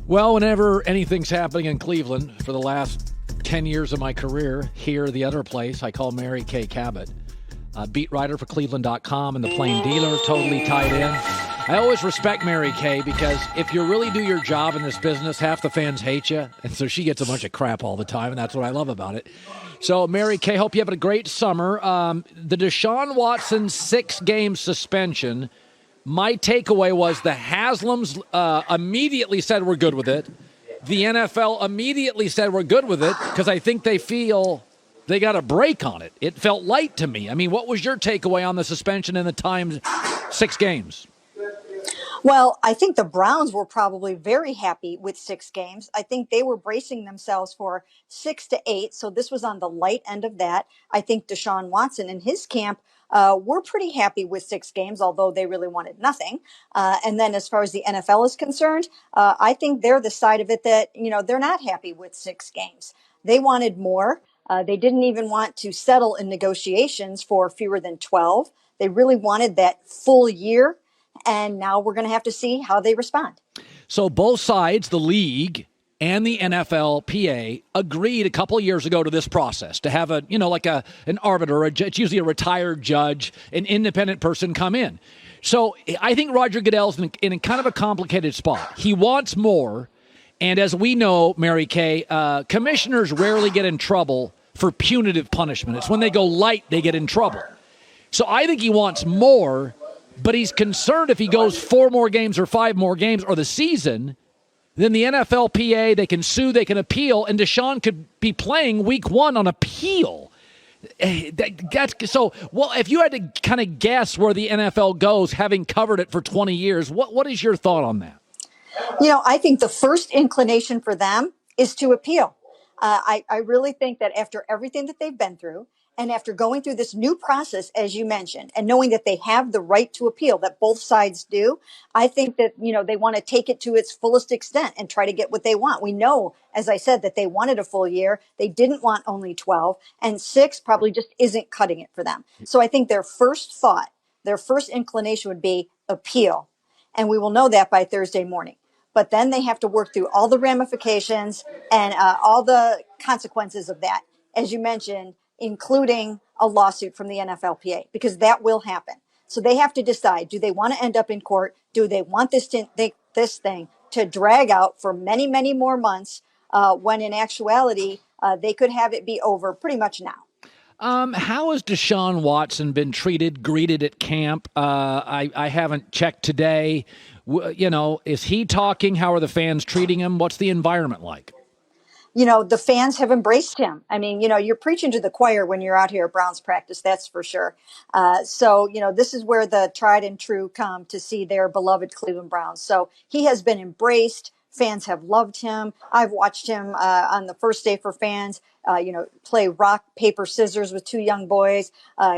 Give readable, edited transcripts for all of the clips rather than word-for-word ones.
Well, whenever anything's happening in Cleveland for the last 10 years of my career, here, the other place, I call Mary Kay Cabot, beat writer for Cleveland.com and the Plain Dealer, totally tied in. I always respect Mary Kay because if you really do your job in this business, half the fans hate you. And so she gets a bunch of crap all the time, and that's what I love about it. So, Mary Kay, hope you have a great summer. The Deshaun Watson 6-game suspension, my takeaway was the Haslams immediately said we're good with it. The NFL immediately said we're good with it because I think they feel they got a break on it. It felt light to me. I mean, what was your takeaway on the suspension and the times 6 games? Well, I think the Browns were probably very happy with 6 games. I think they were bracing themselves for 6 to 8. So this was on the light end of that. I think Deshaun Watson and his camp were pretty happy with 6 games, although they really wanted nothing. And then as far as the NFL is concerned, I think they're the side of it that, they're not happy with 6 games. They wanted more. They didn't even want to settle in negotiations for fewer than 12. They really wanted that full year. And now we're going to have to see how they respond. So both sides, the league and the NFLPA, agreed a couple of years ago to this process, to have an arbiter, it's usually a retired judge, an independent person come in. So I think Roger Goodell's in kind of a complicated spot. He wants more. And as we know, Mary Kay, commissioners rarely get in trouble for punitive punishment. It's when they go light, they get in trouble. So I think he wants more. But he's concerned if he goes 4 more games or 5 more games or the season, then the NFLPA, they can sue, they can appeal, and Deshaun could be playing week 1 on appeal. If you had to kind of guess where the NFL goes, having covered it for 20 years, what is your thought on that? I think the first inclination for them is to appeal. I really think that after everything that they've been through, and after going through this new process, as you mentioned, and knowing that they have the right to appeal, that both sides do, I think that, they want to take it to its fullest extent and try to get what they want. We know, as I said, that they wanted a full year. They didn't want only 12, and 6 probably just isn't cutting it for them. So I think their first inclination would be appeal. And we will know that by Thursday morning. But then they have to work through all the ramifications and all the consequences of that, as you mentioned, including a lawsuit from the NFLPA, because that will happen. So they have to decide, do they want to end up in court? Do they want this thing to drag out for many, many more months when in actuality, they could have it be over pretty much now? How has Deshaun Watson been greeted at camp? I haven't checked today. Is he talking? How are the fans treating him? What's the environment like? The fans have embraced him. I mean, you're preaching to the choir when you're out here at Browns practice, that's for sure. So this is where the tried and true come to see their beloved Cleveland Browns. So he has been embraced. Fans have loved him. I've watched him on the first day for fans, play rock, paper, scissors with 2 young boys,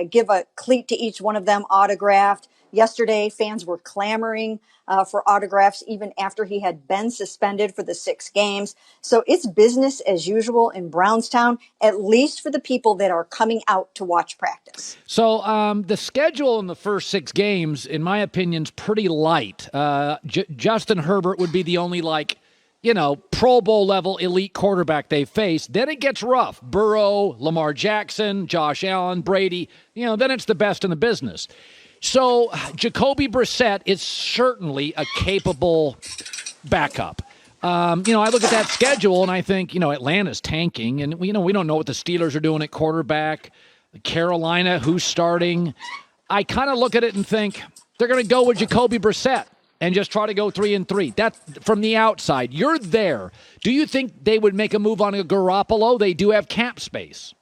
give a cleat to each one of them autographed. Yesterday, fans were clamoring for autographs even after he had been suspended for the 6 games. So it's business as usual in Brownstown, at least for the people that are coming out to watch practice. So the schedule in the first 6 games, in my opinion, is pretty light. Justin Herbert would be the only Pro Bowl level elite quarterback they face. Then it gets rough. Burrow, Lamar Jackson, Josh Allen, Brady, then it's the best in the business. So Jacoby Brissett is certainly a capable backup. I look at that schedule and I think, Atlanta's tanking, and we don't know what the Steelers are doing at quarterback. Carolina, who's starting. I kind of look at it and think they're going to go with Jacoby Brissett and just try to go 3-3. That's from the outside. You're there. Do you think they would make a move on a Garoppolo? They do have cap space.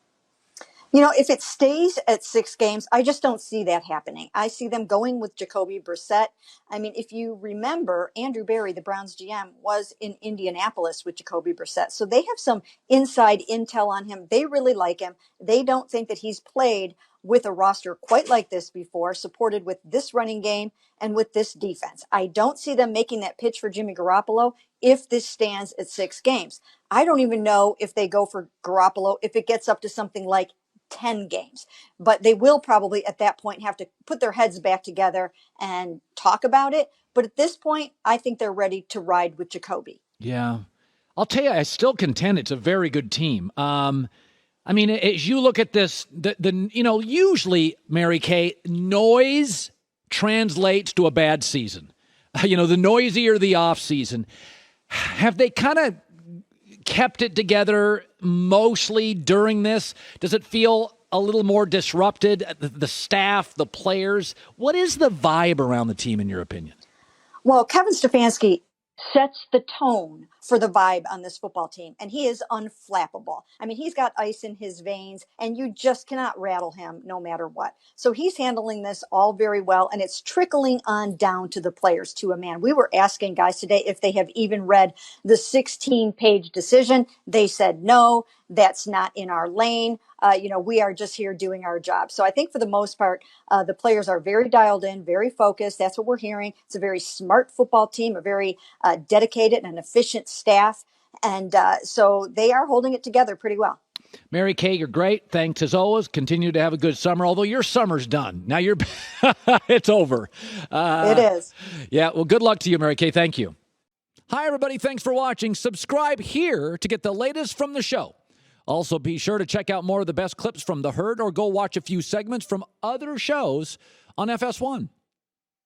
If it stays at 6 games, I just don't see that happening. I see them going with Jacoby Brissett. I mean, if you remember, Andrew Berry, the Browns GM, was in Indianapolis with Jacoby Brissett. So they have some inside intel on him. They really like him. They don't think that he's played with a roster quite like this before, supported with this running game and with this defense. I don't see them making that pitch for Jimmy Garoppolo if this stands at 6 games. I don't even know if they go for Garoppolo if it gets up to something like 10 games, but they will probably at that point have to put their heads back together and talk about it. But at this point, I think they're ready to ride with Jacoby. Yeah. I'll tell you, I still contend it's a very good team. I mean, as you look at this, usually, Mary Kay, noise translates to a bad season. The noisier the off season. Have they kind of kept it together mostly during this? Does it feel a little more disrupted? The staff, the players, what is the vibe around the team, in your opinion? Well, Kevin Stefanski sets the tone for the vibe on this football team, and he is unflappable. I mean, he's got ice in his veins, and you just cannot rattle him no matter what. So he's handling this all very well, and it's trickling on down to the players to a man. We were asking guys today if they have even read the 16-page decision. They said no, that's not in our lane. We are just here doing our job. So I think for the most part, the players are very dialed in, very focused. That's what we're hearing. It's a very smart football team, a very dedicated and efficient staff. And so they are holding it together pretty well. Mary Kay, you're great. Thanks as always. Continue to have a good summer, although your summer's done. Now it's over. It is. Yeah, well, good luck to you, Mary Kay. Thank you. Hi, everybody. Thanks for watching. Subscribe here to get the latest from the show. Also, be sure to check out more of the best clips from The Herd or go watch a few segments from other shows on FS1.